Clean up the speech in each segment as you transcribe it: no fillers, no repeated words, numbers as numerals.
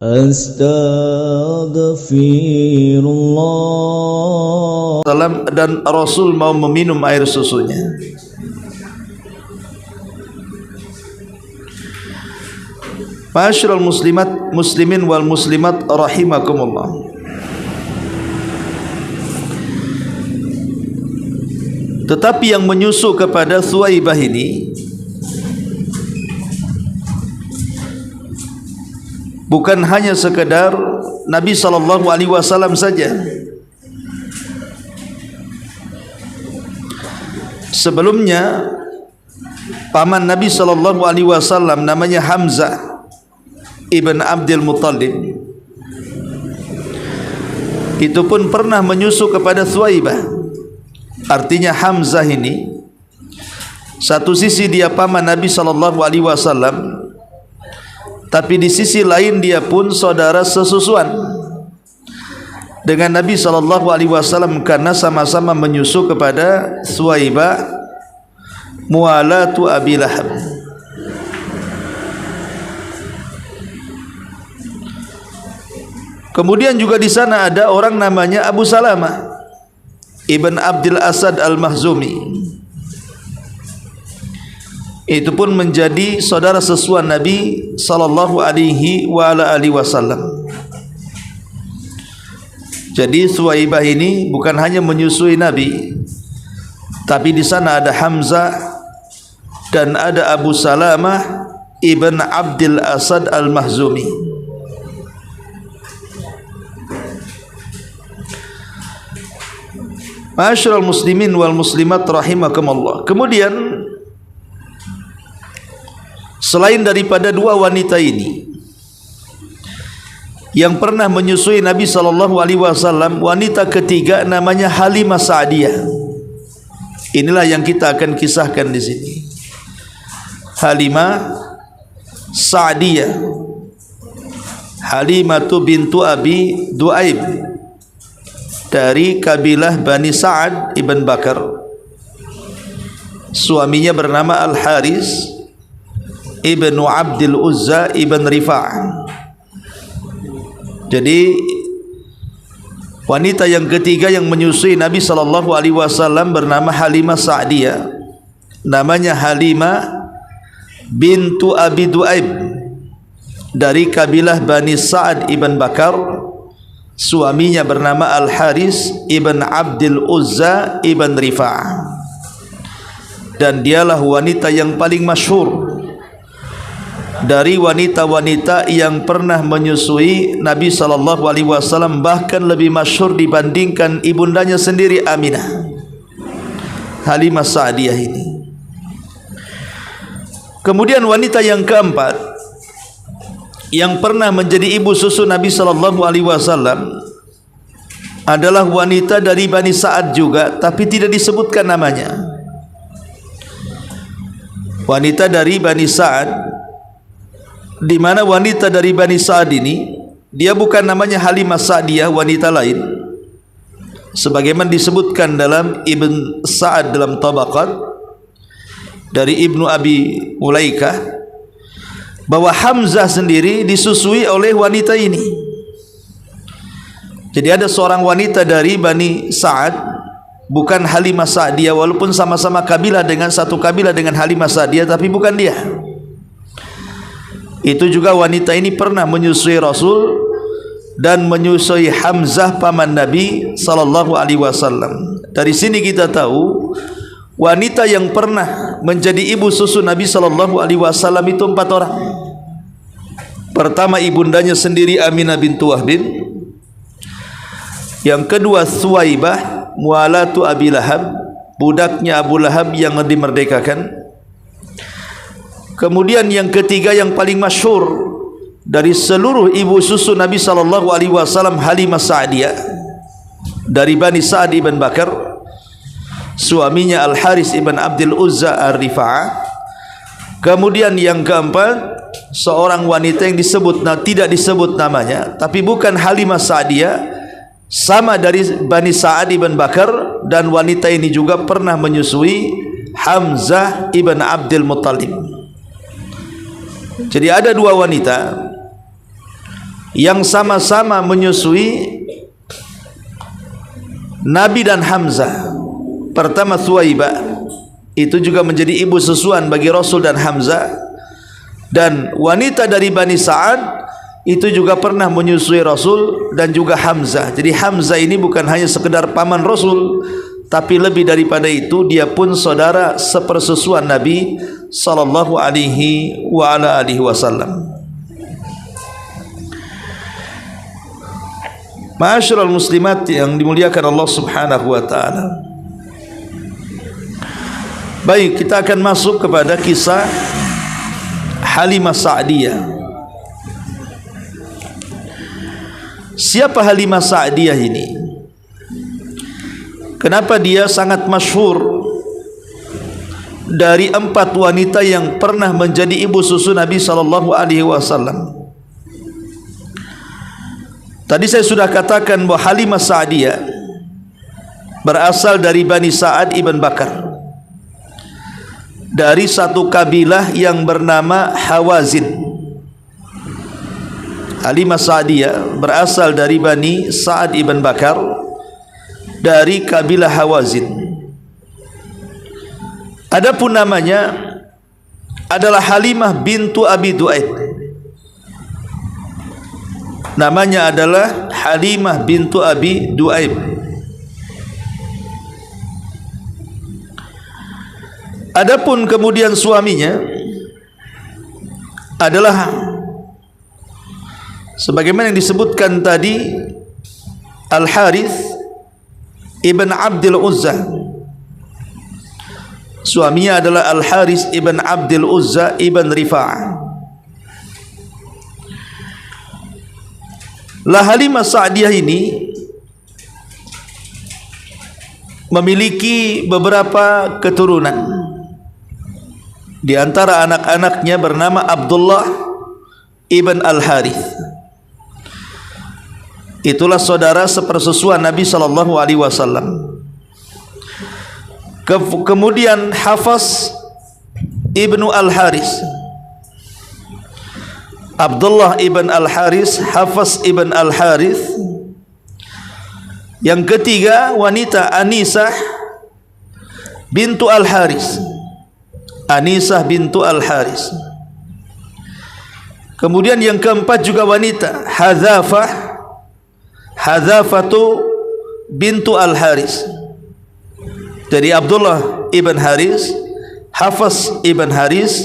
Astaghfirullah. Dan Rasul mau meminum air susunya. Ma'asyiral muslimin wal muslimat rahimakumullah. Tetapi yang menyusu kepada Thuwaibah ini bukan hanya sekedar Nabi SAW saja. Sebelumnya paman Nabi SAW namanya Hamzah ibn Abdul Muttalib, itu pun pernah menyusu kepada Thuwaibah. Artinya Hamzah ini satu sisi dia paman Nabi SAW, tapi di sisi lain dia pun saudara sesusuan dengan Nabi SAW karena sama-sama menyusu kepada Thuwaibah mualatu Abi Lahab. Kemudian juga di sana ada orang namanya Abu Salamah Ibn Abdul Asad Al-Mahzumi, itu pun menjadi saudara sesuan Nabi sallallahu alaihi wasallam. Jadi Thuwaibah ini bukan hanya menyusui Nabi, tapi di sana ada Hamzah dan ada Abu Salamah Ibn Abdul Asad Al-Mahzumi. Ma'asyiral muslimin wal muslimat rahimakumullah. Kemudian selain daripada dua wanita ini yang pernah menyusui Nabi SAW, wanita ketiga namanya Halimah Sa'diyah. Inilah yang kita akan kisahkan di sini. Halimah Sa'diyah, Halimah bintu Abi Du'aib, dari kabilah Bani Sa'ad ibn Bakar. Suaminya bernama Al-Haris ibn Abdul Uzza ibn Rifa'ah. Jadi wanita yang ketiga yang menyusui Nabi SAW bernama Halimah Sa'diyah. Namanya Halimah bintu Abi Du'aib dari kabilah Bani Sa'ad ibn Bakar. Suaminya bernama Al-Haris ibn Abdul Uzza ibn Rifa'ah, dan dialah wanita yang paling masyhur dari wanita-wanita yang pernah menyusui Nabi SAW, bahkan lebih masyhur dibandingkan ibundanya sendiri Aminah. Halimah Sa'diyah ini. Kemudian wanita yang keempat yang pernah menjadi ibu susu Nabi SAW adalah wanita dari Bani Sa'ad juga, tapi tidak disebutkan namanya. Wanita dari Bani Sa'ad, di mana wanita dari Bani Sa'ad ini dia bukan namanya Halimah Sa'diyah, wanita lain, sebagaimana disebutkan dalam Ibn Sa'ad dalam Tabaqat dari Ibnu Abi Mulaikah, bahwa Hamzah sendiri disusui oleh wanita ini. Jadi ada seorang wanita dari Bani Sa'ad, bukan Halimah Sa'diyah, walaupun sama-sama kabilah dengan satu kabilah dengan Halimah Sa'diyah, tapi bukan dia. Itu juga wanita ini pernah menyusui Rasul dan menyusui Hamzah paman Nabi SAW. Dari sini kita tahu wanita yang pernah menjadi ibu susu Nabi SAW itu 4 orang. Pertama ibundanya sendiri Aminah bintu Wahbin. Yang kedua Thuwaibah mualatu Abi Lahab, budaknya Abu Lahab yang dimerdekakan. Kemudian yang ketiga yang paling masyhur dari seluruh ibu susu Nabi SAW, Halimah Sa'diyah dari Bani Sa'ad ibn Bakar. Suaminya Al-Haris ibn Abdul Uzza Ar-Rifa'ah. Kemudian yang keempat seorang wanita yang tidak disebut namanya, tapi bukan Halimah Sa'diyah, sama dari Bani Sa'ad ibn Bakar, dan wanita ini juga pernah menyusui Hamzah ibn Abdul Muttalib. Jadi ada dua wanita yang sama-sama menyusui Nabi dan Hamzah. Pertama Thuwaibah, itu juga menjadi ibu susuan bagi Rasul dan Hamzah. Dan wanita dari Bani Sa'ad itu juga pernah menyusui Rasul dan juga Hamzah. Jadi Hamzah ini bukan hanya sekedar paman Rasul, tapi lebih daripada itu, dia pun saudara sepersusuan Nabi sallallahu alaihi wa ala alihi wasallam. Ma'asyiral muslimat yang dimuliakan Allah Subhanahu wa taala. Baik, kita akan masuk kepada kisah Halimah Sa'diyah. Siapa Halimah Sa'diyah ini? Kenapa dia sangat masyhur dari 4 wanita yang pernah menjadi ibu susu Nabi sallallahu alaihi wasallam? Tadi saya sudah katakan bahwa Halimah Sa'diyah berasal dari Bani Sa'ad ibn Bakar, dari satu kabilah yang bernama Hawazin. Halimah Sa'diyah berasal dari Bani Sa'ad ibn Bakar, dari kabilah Hawazin. Adapun namanya adalah Halimah bintu Abi Du'aib. Namanya adalah Halimah bintu Abi Du'aib. Adapun kemudian suaminya adalah sebagaimana yang disebutkan tadi, Al-Harith ibn Abdul Uzza. Suaminya adalah Al-Harith ibn Abdul Uzza ibn Rifa'ah. Halimah Sa'diyah ini memiliki beberapa keturunan. Di antara anak-anaknya bernama Abdullah ibn Al-Harith. Itulah saudara sepersusuan Nabi sallallahu alaihi wasallam. Kemudian Hafs ibnu Al-Harith. Abdullah ibn Al-Harith, Hafs ibn Al-Harith. Yang ketiga wanita Anisah bintu Al-Harith. Anisah bintu Al-Harith. Kemudian yang keempat juga wanita Hadzafatu bintu Al-Harith. Dari Abdullah ibn Harith, Hafs ibn Harith,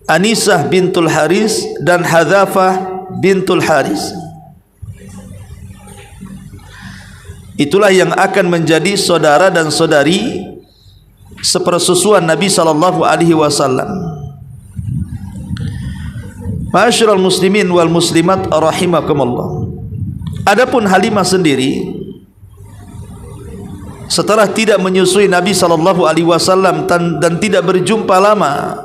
Anisah bintul Harith, dan Hadzafah bintul Harith. Itulah yang akan menjadi saudara dan saudari sepersusuan Nabi sallallahu alaihi wasallam. Ma'asyiral muslimin wal muslimat rahimakumullah. Adapun Halimah sendiri, setelah tidak menyusui Nabi sallallahu alaihi wasallam dan tidak berjumpa lama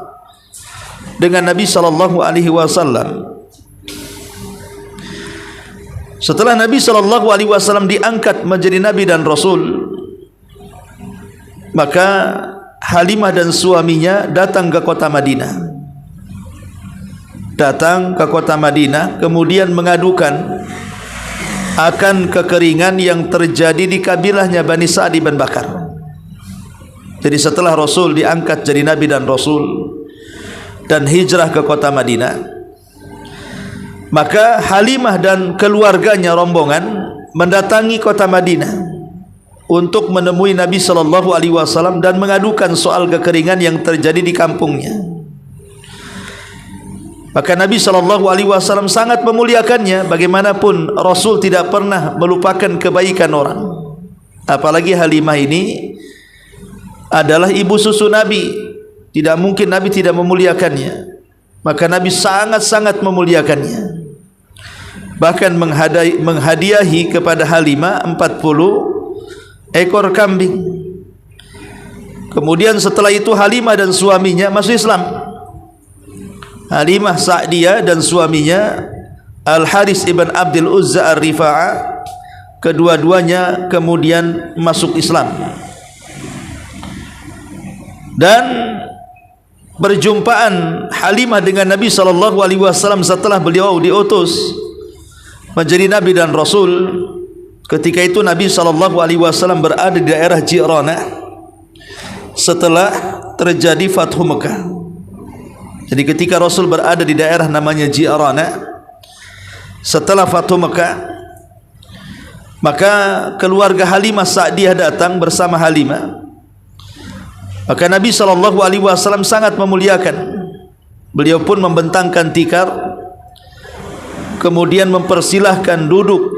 dengan Nabi sallallahu alaihi wasallam, setelah Nabi sallallahu alaihi wasallam diangkat menjadi nabi dan rasul, maka Halimah dan suaminya datang ke kota Madinah. Kemudian mengadukan akan kekeringan yang terjadi di kabilahnya Bani Sa'ad ibn Bakar. Jadi setelah Rasul diangkat jadi nabi dan rasul dan hijrah ke kota Madinah, maka Halimah dan keluarganya rombongan mendatangi kota Madinah untuk menemui Nabi sallallahu alaihi wasallam dan mengadukan soal kekeringan yang terjadi di kampungnya. Maka Nabi sallallahu alaihi wasallam sangat memuliakannya. Bagaimanapun Rasul tidak pernah melupakan kebaikan orang. Apalagi Halimah ini adalah ibu susu Nabi. Tidak mungkin Nabi tidak memuliakannya. Maka Nabi sangat-sangat memuliakannya. Bahkan menghadiahi kepada Halimah 40 ekor kambing. Kemudian setelah itu Halimah dan suaminya masuk Islam. Halimah Sa'diyah dan suaminya Al-Harith ibn Abdul Uzza Ar-Rifa'ah, kedua-duanya kemudian masuk Islam. Dan berjumpaan Halimah dengan Nabi sallallahu alaihi wasallam setelah beliau diutus menjadi nabi dan rasul. Ketika itu Nabi SAW berada di daerah Ji'rana setelah terjadi Fathu Mekah. Jadi ketika Rasul berada di daerah namanya Ji'rana setelah Fathu Mekah, maka keluarga Halimah Sa'diyah datang bersama Halimah. Maka Nabi SAW sangat memuliakan. Beliau pun membentangkan tikar, kemudian mempersilahkan duduk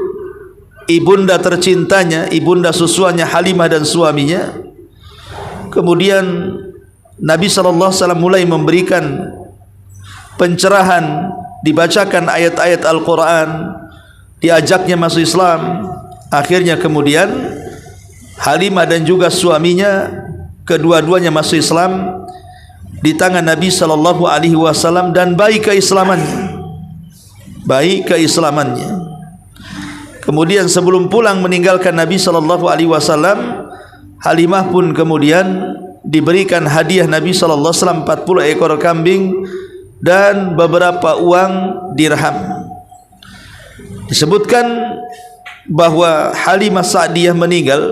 ibunda tercintanya, ibunda susuannya Halimah dan suaminya. Kemudian Nabi SAW mulai memberikan pencerahan, dibacakan ayat-ayat Al-Quran, diajaknya masuk Islam. Akhirnya kemudian Halimah dan juga suaminya kedua-duanya masuk Islam di tangan Nabi SAW, dan baik keislamannya, baik keislamannya. Kemudian sebelum pulang meninggalkan Nabi SAW, Halimah pun kemudian diberikan hadiah Nabi SAW 40 ekor kambing dan beberapa uang dirham. Disebutkan bahwa Halimah Sa'diyah meninggal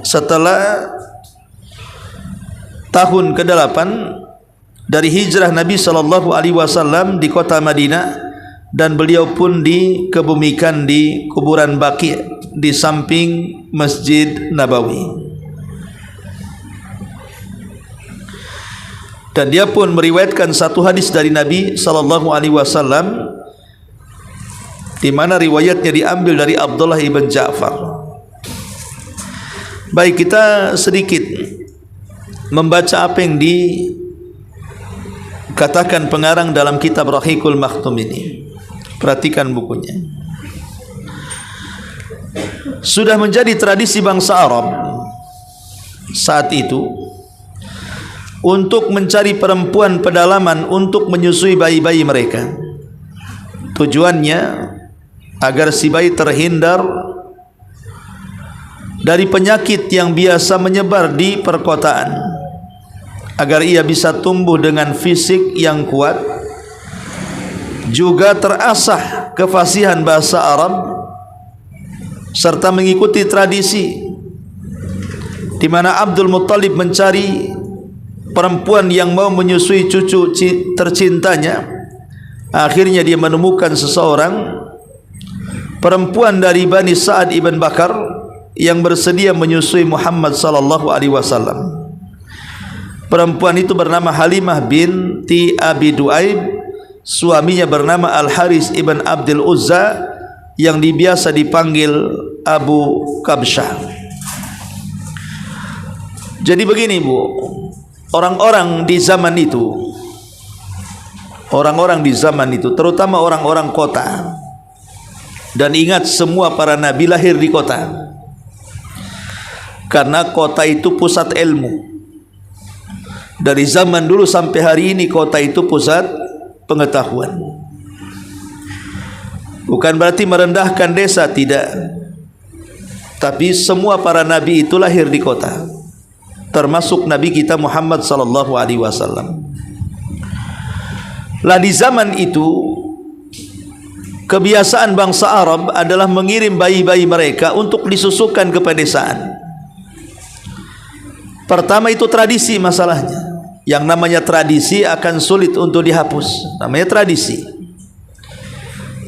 setelah tahun ke-8 dari hijrah Nabi SAW di kota Madinah, dan beliau pun dikebumikan di kuburan Baqi di samping Masjid Nabawi. Dan dia pun meriwayatkan satu hadis dari Nabi SAW, di mana riwayatnya diambil dari Abdullah ibn Ja'far. Baik, kita sedikit membaca apa yang dikatakan pengarang dalam kitab Rahiqul Makhtum ini. Perhatikan bukunya. Sudah menjadi tradisi bangsa Arab saat itu untuk mencari perempuan pedalaman untuk menyusui bayi-bayi mereka. Tujuannya agar si bayi terhindar dari penyakit yang biasa menyebar di perkotaan, agar ia bisa tumbuh dengan fisik yang kuat, juga terasah kefasihan bahasa Arab, serta mengikuti tradisi di mana Abdul Muttalib mencari perempuan yang mau menyusui cucu tercintanya. Akhirnya dia menemukan seseorang perempuan dari Bani Sa'ad ibn Bakar yang bersedia menyusui Muhammad SAW. Perempuan itu bernama Halimah binti Abi Du'aib. Suaminya bernama Al-Haris ibn Abdul Uzza yang biasa dipanggil Abu Kabsyah. Jadi begini Bu, orang-orang di zaman itu, terutama orang-orang kota, dan ingat semua para nabi lahir di kota, karena kota itu pusat ilmu. Dari zaman dulu sampai hari ini kota itu pusat pengetahuan. Bukan berarti merendahkan desa, tidak. Tapi semua para nabi itu lahir di kota, termasuk nabi kita Muhammad SAW. Lah di zaman itu kebiasaan bangsa Arab adalah mengirim bayi-bayi mereka untuk disusukan ke pedesaan. Pertama itu tradisi masalahnya. Yang namanya tradisi akan sulit untuk dihapus. Namanya tradisi.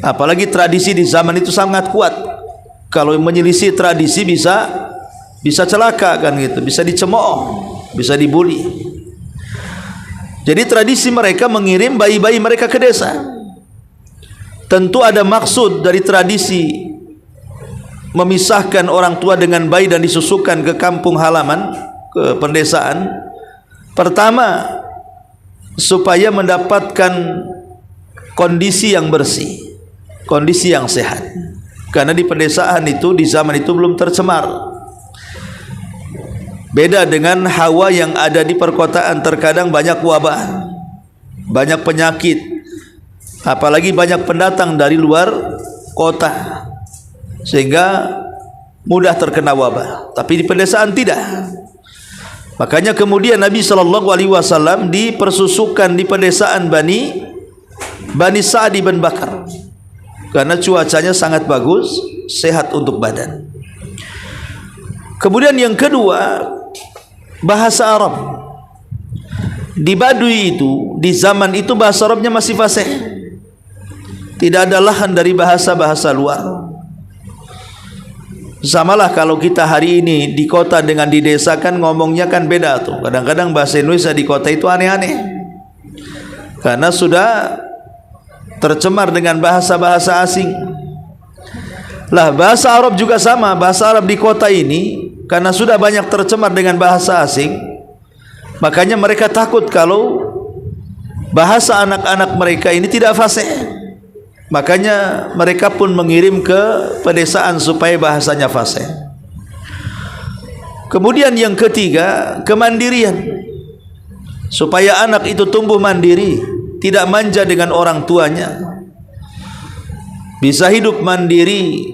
Apalagi tradisi di zaman itu sangat kuat. Kalau menyelisih tradisi bisa celaka kan gitu, bisa dicemooh, bisa dibuli. Jadi tradisi mereka mengirim bayi-bayi mereka ke desa. Tentu ada maksud dari tradisi memisahkan orang tua dengan bayi dan disusukan ke kampung halaman, ke pedesaan. Pertama, supaya mendapatkan kondisi yang bersih, kondisi yang sehat. Karena di pedesaan itu, di zaman itu belum tercemar. Beda dengan hawa yang ada di perkotaan, terkadang banyak wabah, banyak penyakit, apalagi banyak pendatang dari luar kota, sehingga mudah terkena wabah. Tapi di pedesaan tidak. Makanya kemudian Nabi SAW dipersusukan di pedesaan Bani Sa'ad ibn Bakar. karena cuacanya sangat bagus, sehat untuk badan. Kemudian yang kedua, bahasa Arab. Di Baduy itu, di zaman itu bahasa Arabnya masih fasih. Tidak ada lahan dari bahasa-bahasa luar. Samalah kalau kita hari ini di kota dengan di desa kan ngomongnya kan beda tuh. Kadang-kadang bahasa Indonesia di kota itu aneh-aneh, karena sudah tercemar dengan bahasa-bahasa asing. Lah bahasa Arab juga sama. Bahasa Arab di kota ini karena sudah banyak tercemar dengan bahasa asing, makanya mereka takut kalau bahasa anak-anak mereka ini tidak fasih. Makanya mereka pun mengirim ke pedesaan supaya bahasanya fasih. Kemudian yang ketiga, kemandirian. Supaya anak itu tumbuh mandiri, tidak manja dengan orang tuanya, bisa hidup mandiri.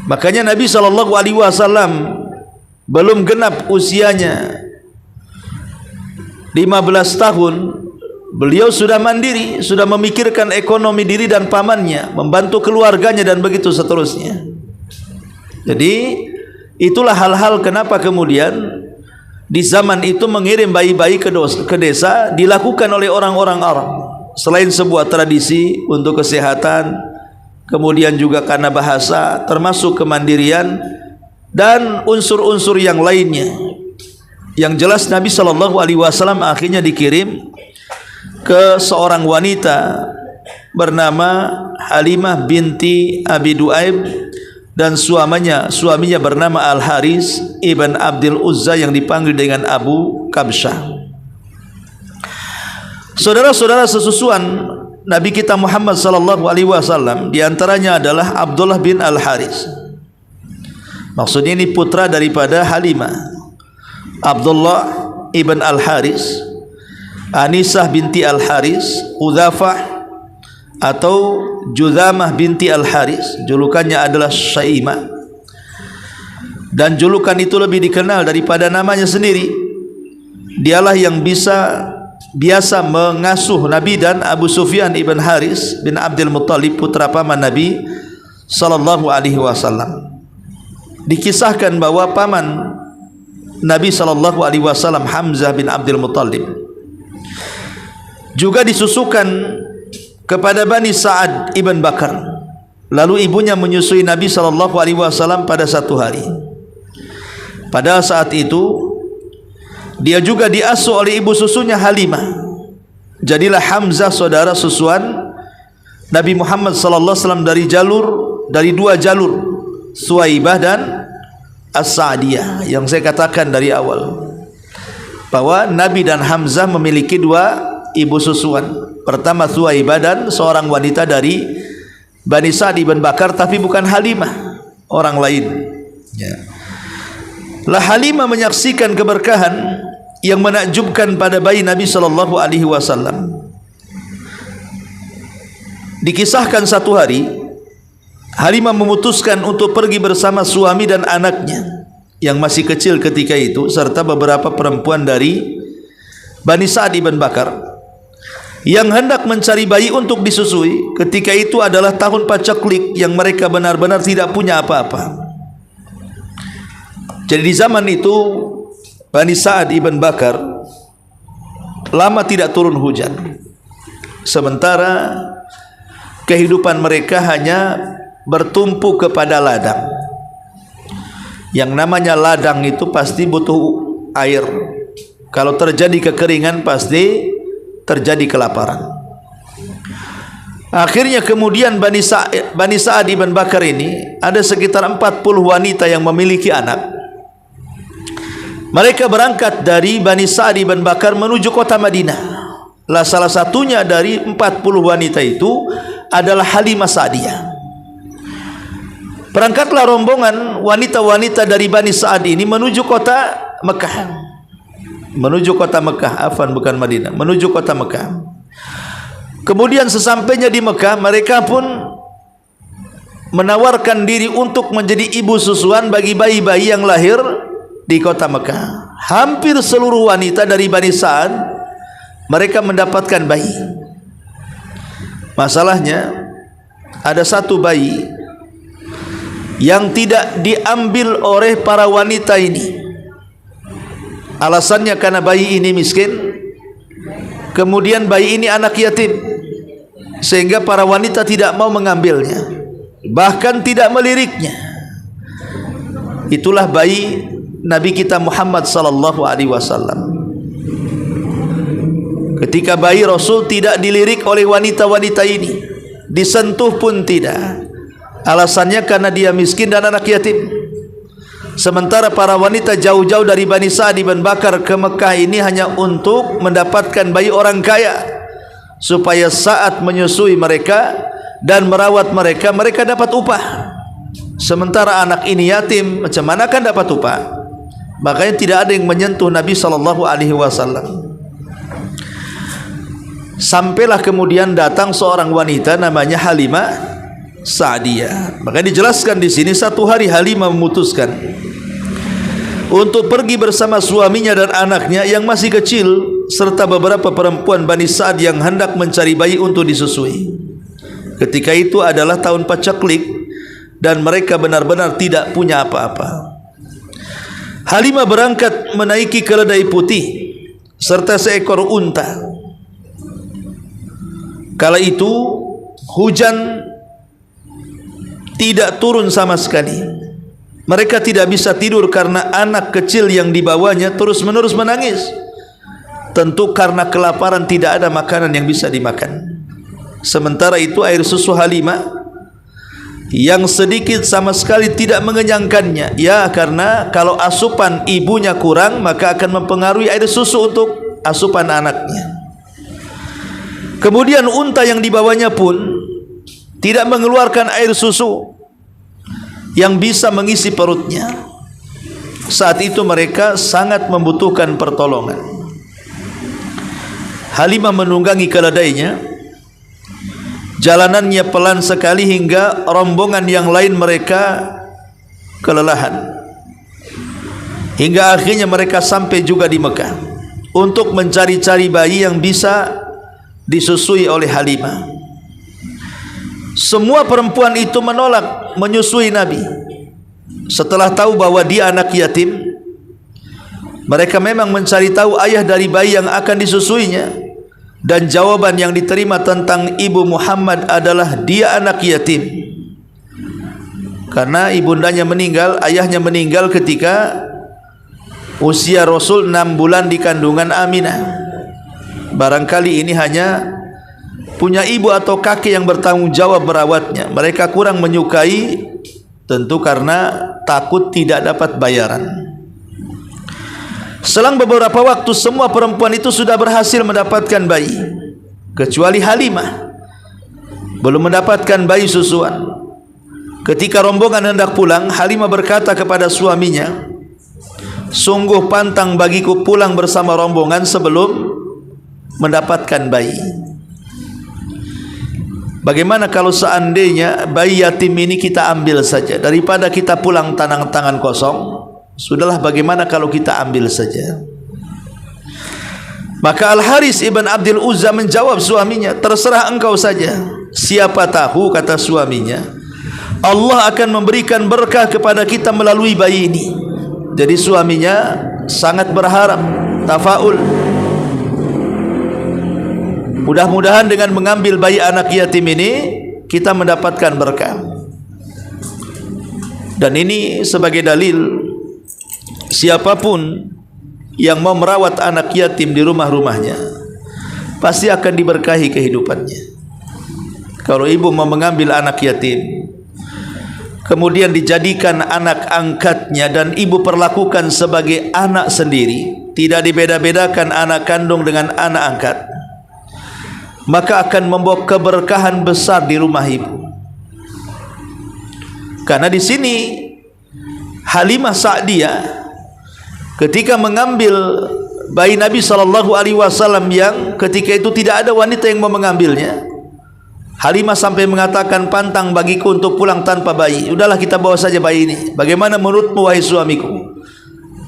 Makanya Nabi SAW belum genap usianya 15 tahun, beliau sudah mandiri, sudah memikirkan ekonomi diri dan pamannya, membantu keluarganya dan begitu seterusnya. Jadi itulah hal-hal kenapa kemudian di zaman itu mengirim bayi-bayi ke desa dilakukan oleh orang-orang Arab. Selain sebuah tradisi untuk kesehatan, kemudian juga karena bahasa, termasuk kemandirian dan unsur-unsur yang lainnya. Yang jelas Nabi SAW akhirnya dikirim ke seorang wanita bernama Halimah binti Abi Duaib dan suaminya bernama Al-Haris ibn Abdul Uzza yang dipanggil dengan Abu Kabsyah. Saudara-saudara sesusuan Nabi kita Muhammad SAW, diantaranya adalah Abdullah bin Al-Haris. Maksudnya ini putra daripada Halimah, Abdullah ibn Al-Haris, Anisah binti Al-Haris, Udzafah atau Judhamah binti Al-Haris. Julukannya adalah Syaimah, dan julukan itu lebih dikenal daripada namanya sendiri. Dialah yang biasa mengasuh Nabi dan Abu Sufyan ibn Haris bin Abdul Muttalib, putra paman Nabi SAW. Dikisahkan bahwa paman Nabi SAW, Hamzah bin Abdul Muttalib, juga disusukan kepada Bani Sa'ad ibn Bakar. Lalu ibunya menyusui Nabi SAW pada satu hari. Pada saat itu dia juga diasuh oleh ibu susunya Halimah. Jadilah Hamzah saudara susuan Nabi Muhammad SAW dari dua jalur, Suwaibah dan As-Sa'diyah, yang saya katakan dari awal bahwa Nabi dan Hamzah memiliki dua ibu susuan. Pertama Suwaibah, dan seorang wanita dari Bani Sa'd ibn Bakar, tapi bukan Halimah, orang lain. Ya. Lah Halimah menyaksikan keberkahan yang menakjubkan pada bayi Nabi SAW. Dikisahkan satu hari Halimah memutuskan untuk pergi bersama suami dan anaknya yang masih kecil ketika itu, serta beberapa perempuan dari Bani Sa'd ibn Bakar yang hendak mencari bayi untuk disusui. Ketika itu adalah tahun pacaklik yang mereka benar-benar tidak punya apa-apa. Jadi di zaman itu Bani Sa'd ibn Bakar lama tidak turun hujan, sementara kehidupan mereka hanya bertumpu kepada ladang. Yang namanya ladang itu pasti butuh air. Kalau terjadi kekeringan pasti terjadi kelaparan. Akhirnya kemudian Bani Sa'd ibn Bakar ini ada sekitar 40 wanita yang memiliki anak. Mereka berangkat dari Bani Sa'd ibn Bakar menuju kota Madinah. Lah salah satunya dari 40 wanita itu adalah Halimah Sa'diyah. Berangkatlah rombongan wanita-wanita dari Bani Sa'd ini menuju kota Mekah. Menuju kota Mekah, bukan Madinah, menuju kota Mekah. Kemudian sesampainya di Mekah, mereka pun menawarkan diri untuk menjadi ibu susuan bagi bayi-bayi yang lahir di kota Mekah. Hampir seluruh wanita dari Bani Sa'd mereka mendapatkan bayi. Masalahnya ada satu bayi yang tidak diambil oleh para wanita ini. Alasannya karena bayi ini miskin, kemudian bayi ini anak yatim, sehingga para wanita tidak mau mengambilnya, bahkan tidak meliriknya. Itulah bayi Nabi kita Muhammad sallallahu alaihi wasallam. Ketika bayi Rasul tidak dilirik oleh wanita-wanita ini, disentuh pun tidak. Alasannya karena dia miskin dan anak yatim. Sementara para wanita jauh-jauh dari Bani Sa'd bin Bakar ke Mekah ini hanya untuk mendapatkan bayi orang kaya, supaya saat menyusui mereka dan merawat mereka, mereka dapat upah. Sementara anak ini yatim, macam mana akan dapat upah? Makanya tidak ada yang menyentuh Nabi sallallahu alaihi wasallam. Sampailah kemudian datang seorang wanita namanya Halimah Sa'diyah. Maka dijelaskan di sini, satu hari Halimah memutuskan untuk pergi bersama suaminya dan anaknya yang masih kecil serta beberapa perempuan Bani Sa'd yang hendak mencari bayi untuk disusui. Ketika itu adalah tahun pacaklik dan mereka benar-benar tidak punya apa-apa. Halimah berangkat menaiki keledai putih serta seekor unta. Kala itu hujan tidak turun sama sekali. Mereka tidak bisa tidur karena anak kecil yang dibawanya terus-menerus menangis. Tentu karena kelaparan, tidak ada makanan yang bisa dimakan. Sementara itu air susu Halimah yang sedikit sama sekali tidak mengenyangkannya. Ya, karena kalau asupan ibunya kurang, maka akan mempengaruhi air susu untuk asupan anaknya. Kemudian unta yang dibawanya pun tidak mengeluarkan air susu yang bisa mengisi perutnya. Saat itu mereka sangat membutuhkan pertolongan. Halimah menunggangi keledainya. Jalanannya pelan sekali hingga rombongan yang lain mereka kelelahan. Hingga akhirnya mereka sampai juga di Mekah untuk mencari-cari bayi yang bisa disusui oleh Halimah. Semua perempuan itu menolak menyusui Nabi. Setelah tahu bahwa dia anak yatim, mereka memang mencari tahu ayah dari bayi yang akan disusuinya, dan jawaban yang diterima tentang ibu Muhammad adalah dia anak yatim. Karena ibundanya meninggal, ayahnya meninggal ketika usia Rasul 6 bulan di kandungan Aminah. Barangkali ini hanya punya ibu atau kakek yang bertanggung jawab merawatnya. Mereka kurang menyukai, tentu karena takut tidak dapat bayaran. Selang beberapa waktu semua perempuan itu sudah berhasil mendapatkan bayi, kecuali Halimah belum mendapatkan bayi susuan. Ketika rombongan hendak pulang, Halimah berkata kepada suaminya, "Sungguh pantang bagiku pulang bersama rombongan sebelum mendapatkan bayi. Bagaimana kalau seandainya bayi yatim ini kita ambil saja, daripada kita pulang tangan kosong? Sudahlah, bagaimana kalau kita ambil saja?" Maka Al-Haris ibn Abdul Uzza menjawab suaminya, "Terserah engkau saja. Siapa tahu," kata suaminya, "Allah akan memberikan berkah kepada kita melalui bayi ini." Jadi suaminya sangat berharap, tafaul, mudah-mudahan dengan mengambil bayi anak yatim ini kita mendapatkan berkah. Dan ini sebagai dalil, siapapun yang mau merawat anak yatim di rumah-rumahnya pasti akan diberkahi kehidupannya. Kalau ibu mau mengambil anak yatim, kemudian dijadikan anak angkatnya dan ibu perlakukan sebagai anak sendiri, tidak dibeda-bedakan anak kandung dengan anak angkat, maka akan membawa keberkahan besar di rumah ibu. Karena di sini Halimah Sa'diyah ketika mengambil bayi Nabi SAW yang ketika itu tidak ada wanita yang mau mengambilnya, Halimah sampai mengatakan, "Pantang bagiku untuk pulang tanpa bayi. Udahlah, kita bawa saja bayi ini. Bagaimana menurutmu wahai suamiku?"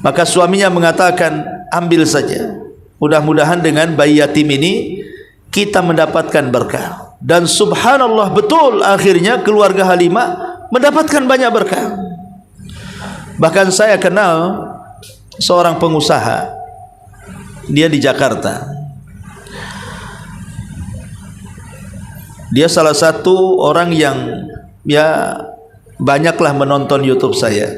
Maka suaminya mengatakan, "Ambil saja. Mudah-mudahan dengan bayi yatim ini kita mendapatkan berkah." Dan subhanallah, betul, akhirnya keluarga Halimah mendapatkan banyak berkah. Bahkan saya kenal seorang pengusaha, dia di Jakarta. Dia salah satu orang yang ya banyaklah menonton YouTube saya.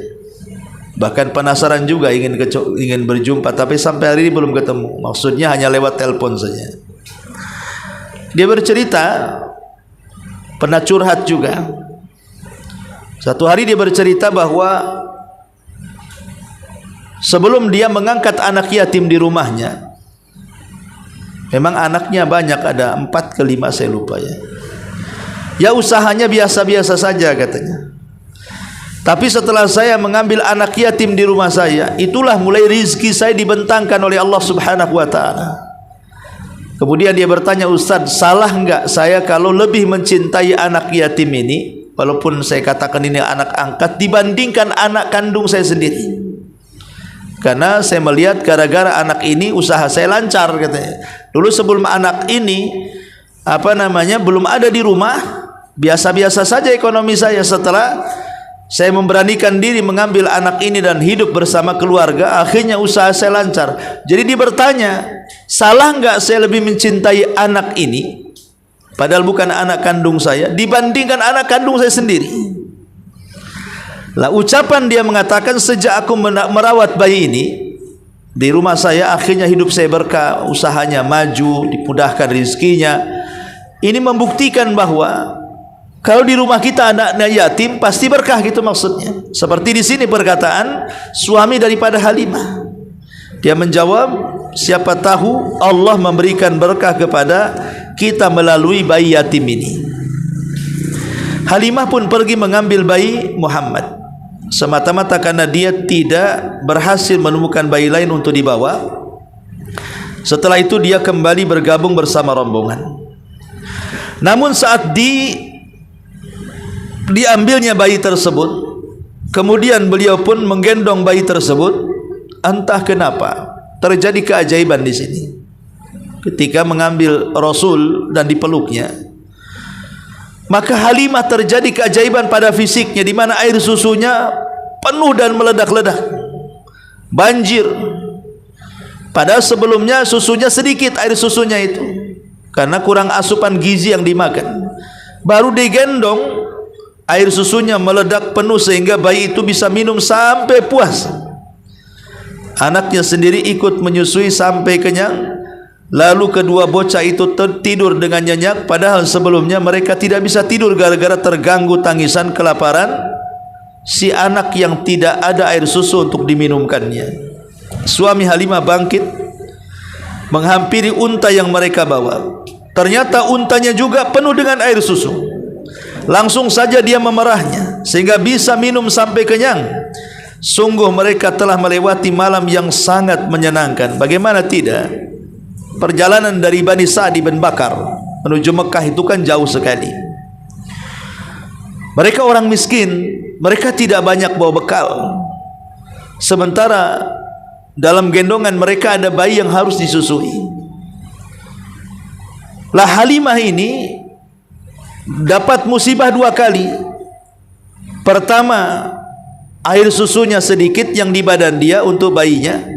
Bahkan penasaran juga ingin berjumpa, tapi sampai hari ini belum ketemu. Maksudnya hanya lewat telepon saja. Dia bercerita, pernah curhat juga. Satu hari dia bercerita bahwa sebelum dia mengangkat anak yatim di rumahnya, memang anaknya banyak, ada 4 ke 5 saya lupa ya. Ya usahanya biasa-biasa saja katanya. Tapi setelah saya mengambil anak yatim di rumah saya, itulah mulai rizki saya dibentangkan oleh Allah Subhanahu wa ta'ala. Kemudian dia bertanya, Ustaz, salah enggak saya kalau lebih mencintai anak yatim ini, walaupun saya katakan ini anak angkat, dibandingkan anak kandung saya sendiri? Karena saya melihat gara-gara anak ini usaha saya lancar katanya. Dulu sebelum anak ini belum ada di rumah, biasa-biasa saja ekonomi saya. Setelah saya memberanikan diri mengambil anak ini dan hidup bersama keluarga, akhirnya usaha saya lancar. Jadi dia bertanya, salah enggak saya lebih mencintai anak ini, padahal bukan anak kandung saya, dibandingkan anak kandung saya sendiri? Lah ucapan dia mengatakan, sejak aku merawat bayi ini di rumah saya, akhirnya hidup saya berkah, usahanya maju, dimudahkan rezekinya. Ini membuktikan bahwa kalau di rumah kita anaknya yatim pasti berkah, gitu maksudnya. Seperti di sini perkataan suami daripada Halimah. Dia menjawab, siapa tahu Allah memberikan berkah kepada kita melalui bayi yatim ini. Halimah pun pergi mengambil bayi Muhammad, semata-mata karena dia tidak berhasil menemukan bayi lain untuk dibawa. Setelah itu dia kembali bergabung bersama rombongan. Namun saat diambilnya bayi tersebut, kemudian beliau pun menggendong bayi tersebut, entah kenapa terjadi keajaiban di sini. Ketika mengambil Rasul dan dipeluknya, maka Halimah terjadi keajaiban pada fisiknya, di mana air susunya penuh dan meledak-ledak, banjir. Padahal sebelumnya susunya sedikit, air susunya itu, karena kurang asupan gizi yang dimakan. Baru digendong, air susunya meledak penuh sehingga bayi itu bisa minum sampai puas. Anaknya sendiri ikut menyusui sampai kenyang. Lalu kedua bocah itu tertidur dengan nyenyak, padahal sebelumnya mereka tidak bisa tidur gara-gara terganggu tangisan kelaparan si anak yang tidak ada air susu untuk diminumkannya. Suami Halimah bangkit menghampiri unta yang mereka bawa. Ternyata untanya juga penuh dengan air susu. Langsung saja dia memerahnya sehingga bisa minum sampai kenyang. Sungguh mereka telah melewati malam yang sangat menyenangkan. Bagaimana tidak? Perjalanan dari Bani Sa'd bin Bakar menuju Mekah itu kan jauh sekali. Mereka orang miskin, mereka tidak banyak bawa bekal. Sementara dalam gendongan mereka ada bayi yang harus disusui. Lah Halimah ini dapat musibah 2 kali. Pertama, air susunya sedikit yang di badan dia untuk bayinya.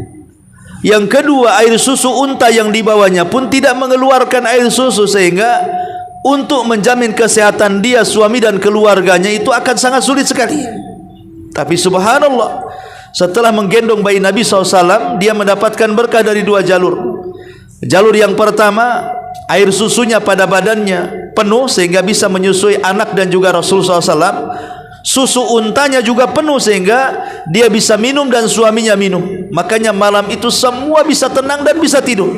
Yang kedua, air susu unta yang dibawanya pun tidak mengeluarkan air susu, sehingga untuk menjamin kesehatan dia, suami dan keluarganya itu akan sangat sulit sekali. Tapi subhanallah, setelah menggendong bayi Nabi SAW, dia mendapatkan berkah dari 2 jalur. Jalur yang pertama, air susunya pada badannya penuh sehingga bisa menyusui anak dan juga Rasul SAW. Susu untanya juga penuh sehingga dia bisa minum dan suaminya minum. Makanya malam itu semua bisa tenang dan bisa tidur.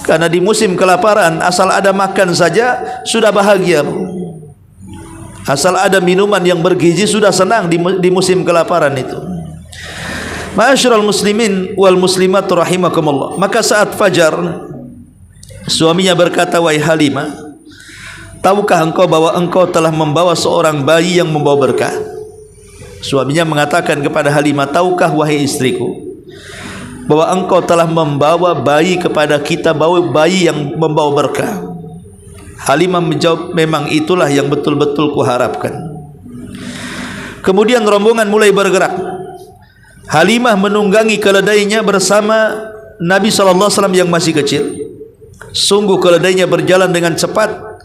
Karena di musim kelaparan, asal ada makan saja sudah bahagia. Asal ada minuman yang bergizi sudah senang di musim kelaparan itu. Ma'asyiral muslimin wal muslimat rahimakumullah. Maka saat fajar, suaminya berkata, wahai Halimah, tahukah engkau bahwa engkau telah membawa seorang bayi yang membawa berkah? Suaminya mengatakan kepada Halimah, tahukah wahai istriku bahwa engkau telah membawa bayi kepada kita, bawa bayi yang membawa berkah? Halimah menjawab, memang itulah yang betul-betul kuharapkan. Kemudian rombongan mulai bergerak. Halimah menunggangi keledainya bersama Nabi SAW yang masih kecil. Sungguh keledainya berjalan dengan cepat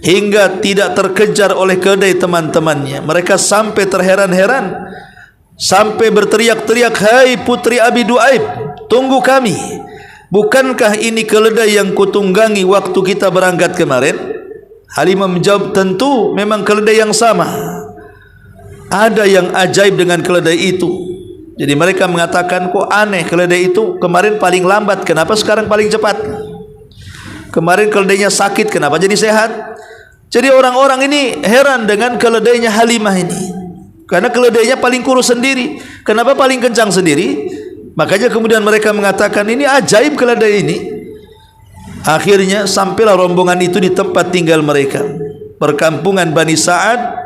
hingga tidak terkejar oleh keledai teman-temannya. Mereka sampai terheran-heran, sampai berteriak-teriak, "Hai putri Abi Du'aib, tunggu kami. Bukankah ini keledai yang kutunggangi waktu kita berangkat kemarin?" Halimah menjawab, tentu, memang keledai yang sama. Ada yang ajaib dengan keledai itu. Jadi mereka mengatakan, kok aneh, keledai itu kemarin paling lambat, kenapa sekarang paling cepat? Kemarin keledainya sakit, kenapa jadi sehat? Jadi orang-orang ini heran dengan keledainya Halimah ini, karena keledainya paling kurus sendiri, kenapa paling kencang sendiri? Makanya kemudian mereka mengatakan, ini ajaib keledai ini. Akhirnya sampailah rombongan itu di tempat tinggal mereka, perkampungan Bani Sa'ad.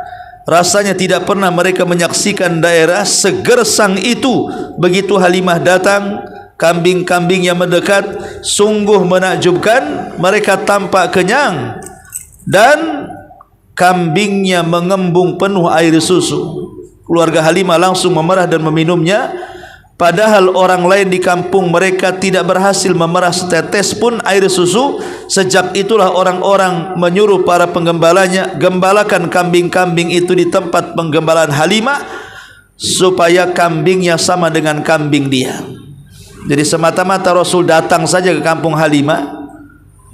Rasanya tidak pernah mereka menyaksikan daerah segersang itu. Begitu Halimah datang, kambing-kambing yang mendekat, sungguh menakjubkan. Mereka tampak kenyang dan kambingnya mengembung penuh air susu. Keluarga Halimah langsung memerah dan meminumnya, padahal orang lain di kampung mereka tidak berhasil memerah setetes pun air susu. Sejak itulah orang-orang menyuruh para penggembalanya, gembalakan kambing-kambing itu di tempat penggembalaan Halimah, supaya kambingnya sama dengan kambing dia. Jadi semata-mata Rasul datang saja ke kampung Halimah,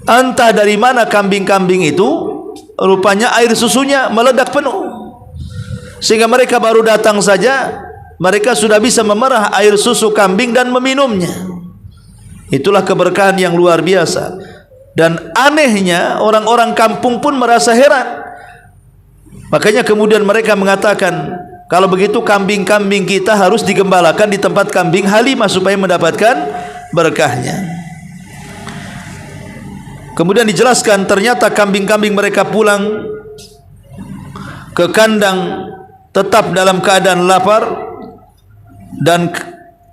entah dari mana kambing-kambing itu, rupanya air susunya meledak penuh, sehingga mereka baru datang saja mereka sudah bisa memerah air susu kambing dan meminumnya. Itulah keberkahan yang luar biasa. Dan anehnya orang-orang kampung pun merasa heran. Makanya kemudian mereka mengatakan, kalau begitu kambing-kambing kita harus digembalakan di tempat kambing Halimah supaya mendapatkan berkahnya. Kemudian dijelaskan, ternyata kambing-kambing mereka pulang ke kandang tetap dalam keadaan lapar,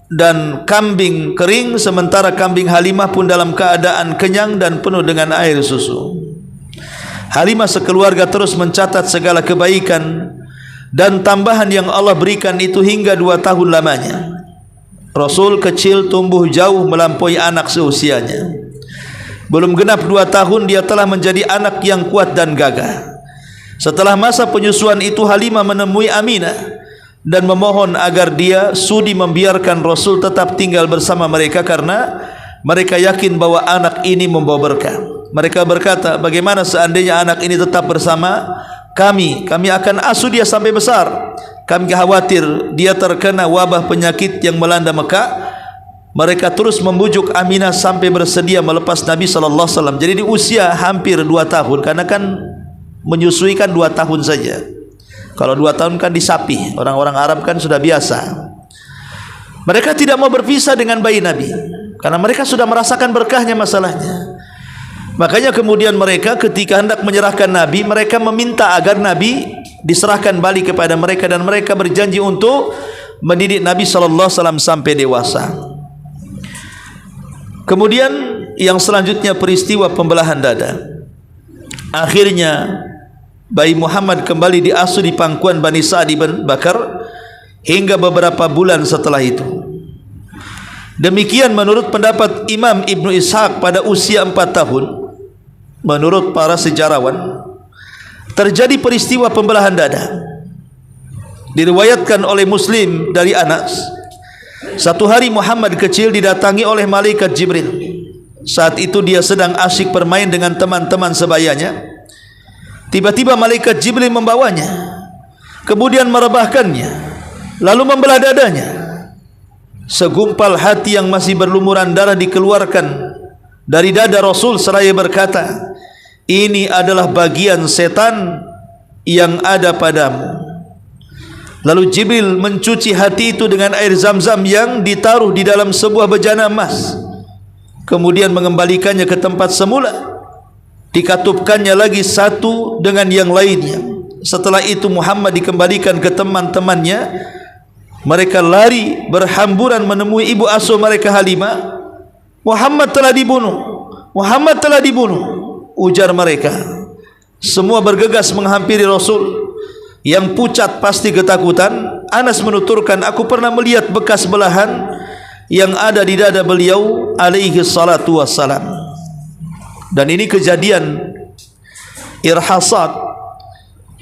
dan kambing kering, sementara kambing Halimah pun dalam keadaan kenyang dan penuh dengan air susu. Halimah sekeluarga terus mencatat segala kebaikan dan tambahan yang Allah berikan itu hingga 2 tahun lamanya. Rasul kecil tumbuh jauh melampaui anak seusianya. Belum genap 2 tahun dia telah menjadi anak yang kuat dan gagah. Setelah masa penyusuan itu, Halimah menemui Aminah dan memohon agar dia sudi membiarkan Rasul tetap tinggal bersama mereka, karena mereka yakin bahwa anak ini membawa berkah. Mereka berkata, bagaimana seandainya anak ini tetap bersama kami? Kami akan asuh dia sampai besar. Kami khawatir dia terkena wabah penyakit yang melanda Mekah. Mereka terus membujuk Aminah sampai bersedia melepas Nabi SAW. Jadi di usia hampir 2 tahun, karena kan menyusui kan 2 tahun saja. Kalau 2 tahun kan disapi, orang-orang Arab kan sudah biasa. Mereka tidak mau berpisah dengan bayi Nabi, karena mereka sudah merasakan berkahnya masalahnya. Makanya kemudian mereka ketika hendak menyerahkan Nabi, mereka meminta agar Nabi diserahkan balik kepada mereka, dan mereka berjanji untuk mendidik Nabi SAW sampai dewasa. Kemudian yang selanjutnya peristiwa pembelahan dada. Akhirnya bayi Muhammad kembali diasuh di pangkuan Bani Sa'ad bin Bakar hingga beberapa bulan setelah itu. Demikian menurut pendapat Imam Ibnu Ishaq pada usia 4 tahun. Menurut para sejarawan, terjadi peristiwa pembelahan dada. Diriwayatkan oleh Muslim dari Anas, satu hari Muhammad kecil didatangi oleh malaikat Jibril. Saat itu dia sedang asyik bermain dengan teman-teman sebayanya. Tiba-tiba malaikat Jibril membawanya, kemudian merebahkannya, lalu membelah dadanya. Segumpal hati yang masih berlumuran darah dikeluarkan dari dada Rasul seraya berkata, ini adalah bagian setan yang ada padamu. Lalu Jibril mencuci hati itu dengan air Zam-Zam yang ditaruh di dalam sebuah bejana emas, kemudian mengembalikannya ke tempat semula. Dikatupkannya lagi satu dengan yang lainnya. Setelah itu Muhammad dikembalikan ke teman-temannya. Mereka lari berhamburan menemui ibu asuh mereka Halimah. Muhammad telah dibunuh, Muhammad telah dibunuh, ujar mereka. Semua bergegas menghampiri Rasul. Yang pucat pasti ketakutan. Anas menuturkan, aku pernah melihat bekas belahan yang ada di dada beliau alaihi salatu wassalam. Dan ini kejadian irhasat,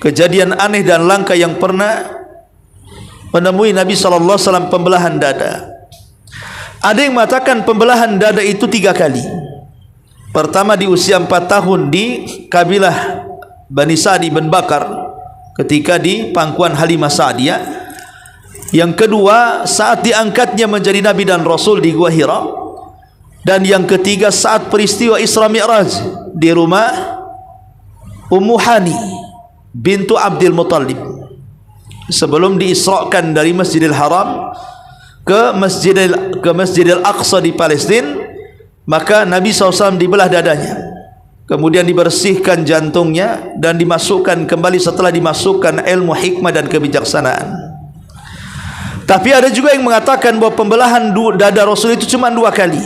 kejadian aneh dan langka yang pernah menemui Nabi SAW, pembelahan dada. Ada yang mengatakan pembelahan dada itu 3 kali. Pertama di usia 4 tahun di kabilah Bani Sa'di bin Bakar, ketika di pangkuan Halimah Sa'diyah. Yang kedua saat diangkatnya menjadi Nabi dan Rasul di Gua Hira. Dan yang ketiga saat peristiwa Isra Mi'raj di rumah Ummu Hani bintu Abdul Muttalib, sebelum diisrakan dari Masjidil Haram ke Masjidil Aqsa di Palestina. Maka Nabi SAW dibelah dadanya, kemudian dibersihkan jantungnya dan dimasukkan kembali setelah dimasukkan ilmu hikmah dan kebijaksanaan. Tapi ada juga yang mengatakan bahwa pembelahan dada Rasul itu cuma 2 kali,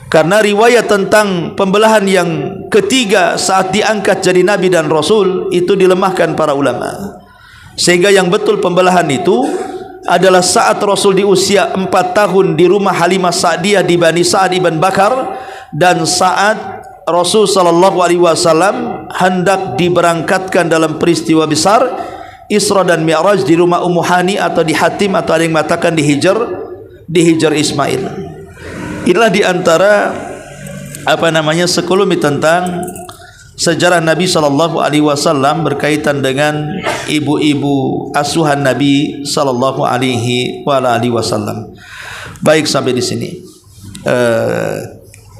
karena riwayat tentang pembelahan yang ketiga saat diangkat jadi Nabi dan Rasul itu dilemahkan para ulama. Sehingga yang betul pembelahan itu adalah saat Rasul di usia 4 tahun di rumah Halimah Sa'diyah di Bani Sa'd ibn Bakar, dan saat Rasul SAW hendak diberangkatkan dalam peristiwa besar Isra dan Mi'raj di rumah Ummu Hani atau di Hatim, atau ada yang mengatakan di Hijr Ismail. Inilah diantara sekelumit tentang sejarah Nabi SAW berkaitan dengan ibu-ibu asuhan Nabi SAW. Baik, sampai di sini.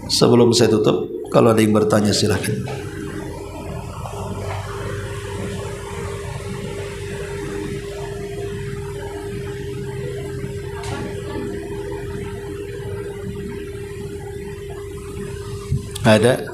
Sebelum saya tutup, kalau ada yang bertanya silakan. Ada?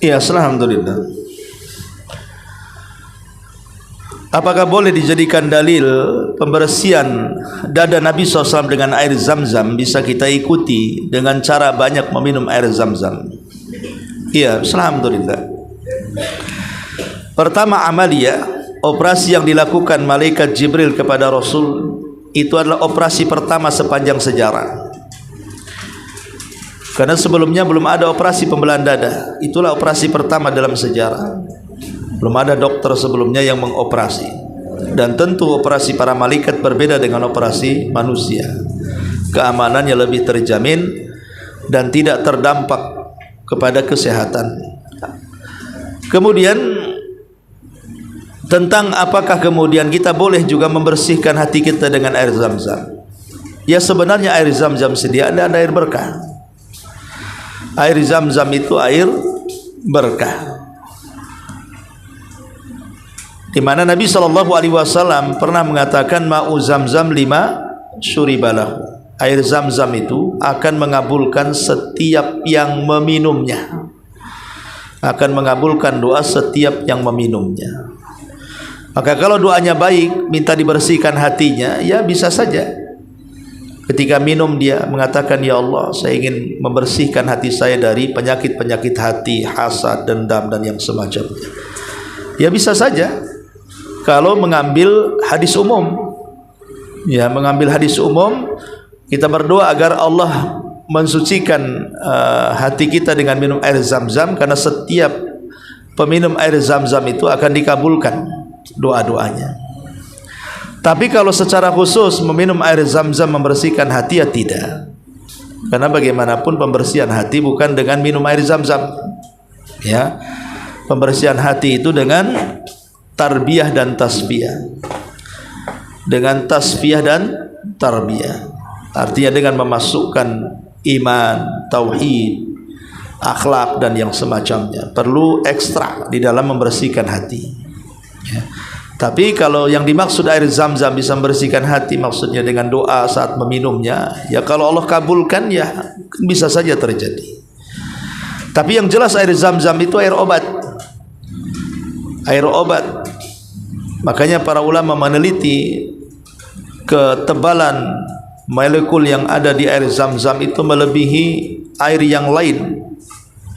Ya, alhamdulillah. Apakah boleh dijadikan dalil pembersihan dada Nabi SAW dengan air Zam-Zam? Bisa kita ikuti dengan cara banyak meminum air Zam-Zam. Ya, alhamdulillah. Pertama, amalia, operasi yang dilakukan malaikat Jibril kepada Rasul, itu adalah operasi pertama sepanjang sejarah. Karena sebelumnya belum ada operasi pembelahan dada. Itulah operasi pertama dalam sejarah. Belum ada dokter sebelumnya yang mengoperasi. Dan tentu operasi para malaikat berbeda dengan operasi manusia. Keamanannya lebih terjamin dan tidak terdampak kepada kesehatan. Kemudian tentang apakah kemudian kita boleh juga membersihkan hati kita dengan air Zam-Zam. Ya, sebenarnya air Zam-Zam sedia ada air berkah. Air Zam-Zam itu air berkah, di mana Nabi SAW pernah mengatakan ma'u Zam-Zam 5 syuribalahu. Air Zam-Zam itu akan mengabulkan setiap yang meminumnya, akan mengabulkan doa setiap yang meminumnya. Maka kalau doanya baik, minta dibersihkan hatinya, ya bisa saja. Ketika minum dia mengatakan, ya Allah, saya ingin membersihkan hati saya dari penyakit-penyakit hati, hasad, dendam dan yang semacamnya. Ya bisa saja. Kalau mengambil hadis umum, ya mengambil hadis umum, kita berdoa agar Allah mensucikan hati kita dengan minum air Zam-Zam, karena setiap peminum air Zam-Zam itu akan dikabulkan doa-doanya. Tapi kalau secara khusus meminum air Zam-Zam membersihkan hati, ya tidak. Karena bagaimanapun pembersihan hati bukan dengan minum air Zam-Zam. Ya, pembersihan hati itu dengan tarbiyah dan tasfiyah. Dengan tasfiyah dan tarbiyah. Artinya dengan memasukkan iman, tauhid, akhlak dan yang semacamnya. Perlu ekstra di dalam membersihkan hati. Ya. Tapi kalau yang dimaksud air zam-zam bisa membersihkan hati, maksudnya dengan doa saat meminumnya, ya kalau Allah kabulkan ya bisa saja terjadi. Tapi yang jelas air zam-zam itu air obat. Air obat. Makanya para ulama meneliti ketebalan molekul yang ada di air zam-zam itu melebihi air yang lain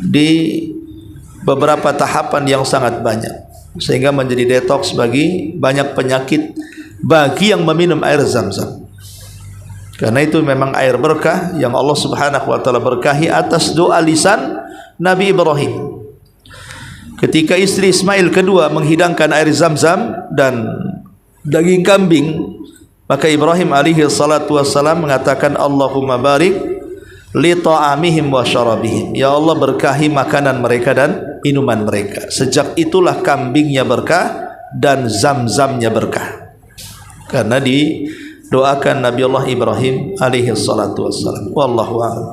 di beberapa tahapan yang sangat banyak, sehingga menjadi detoks bagi banyak penyakit bagi yang meminum air zam-zam. Karena itu memang air berkah yang Allah Subhanahu wa taala berkahi atas doa lisan Nabi Ibrahim. Ketika istri Ismail kedua menghidangkan air zam-zam dan daging kambing, maka Ibrahim alaihi salatu wassalam mengatakan, Allahumma barik li ta'amihim wa syarabihim. Ya Allah, berkahi makanan mereka dan minuman mereka. Sejak itulah kambingnya berkah dan zam-zamnya berkah, karena didoakan Nabi Allah Ibrahim alaihi salatu wassalam. Wallahu a'lam.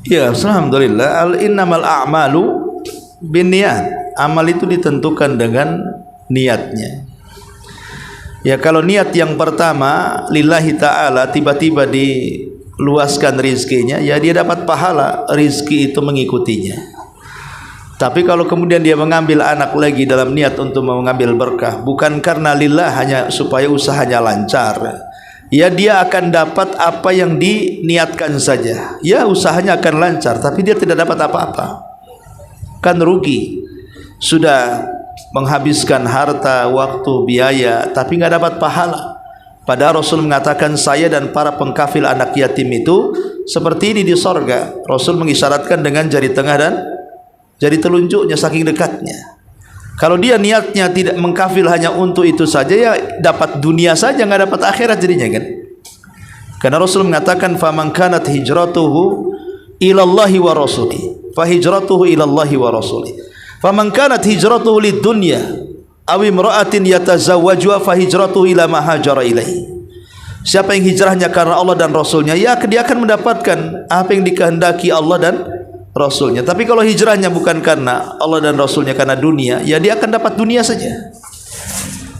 Ya, alhamdulillah. Innamal a'malu binniyat. Amal itu ditentukan dengan niatnya. Ya, kalau niat yang pertama lillahi ta'ala, tiba-tiba diluaskan rizkinya, ya dia dapat pahala, rizki itu mengikutinya. Tapi kalau kemudian dia mengambil anak lagi dalam niat untuk mengambil berkah, bukan karena lillah, hanya supaya usahanya lancar, ya dia akan dapat apa yang diniatkan saja. Ya usahanya akan lancar, tapi dia tidak dapat apa-apa, kan rugi. Sudah menghabiskan harta, waktu, biaya, tapi nggak dapat pahala. Padahal Rasul mengatakan, saya dan para pengkafil anak yatim itu seperti ini di sorga. Rasul mengisyaratkan dengan jari tengah dan jari telunjuknya, saking dekatnya. Kalau dia niatnya tidak mengkafil hanya untuk itu saja, ya dapat dunia saja, nggak dapat akhirat jadinya kan. Karena Rasul mengatakan, faman kanat hijratuhu ilallahi wa rasuli fa hijratuhu ilallahi wa rasuli. Faman kanat hijratuhu lid dunya aw imra'atin yatazawwajuha fa hijratuhu ila ma hajara ilaihi. Siapa yang hijrahnya karena Allah dan Rasulnya, ya dia akan mendapatkan apa yang dikehendaki Allah dan Rasulnya. Tapi kalau hijrahnya bukan karena Allah dan Rasulnya, karena dunia, ya dia akan dapat dunia saja.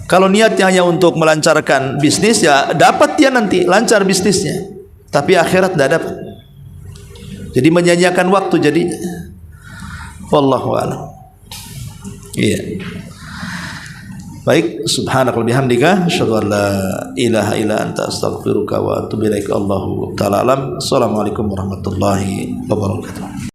Kalau niatnya hanya untuk melancarkan bisnis, ya dapat dia nanti lancar bisnisnya, tapi akhirat tidak dapat. Jadi menyanyiakan waktu jadinya. Wallahu a'lam. Iya. Baik, subhanaka wa bihamdika asyhadu an la ilaha illa anta astaghfiruka wa atubu ilaik. Allahu ta'ala alam. Assalamualaikum warahmatullahi wabarakatuh.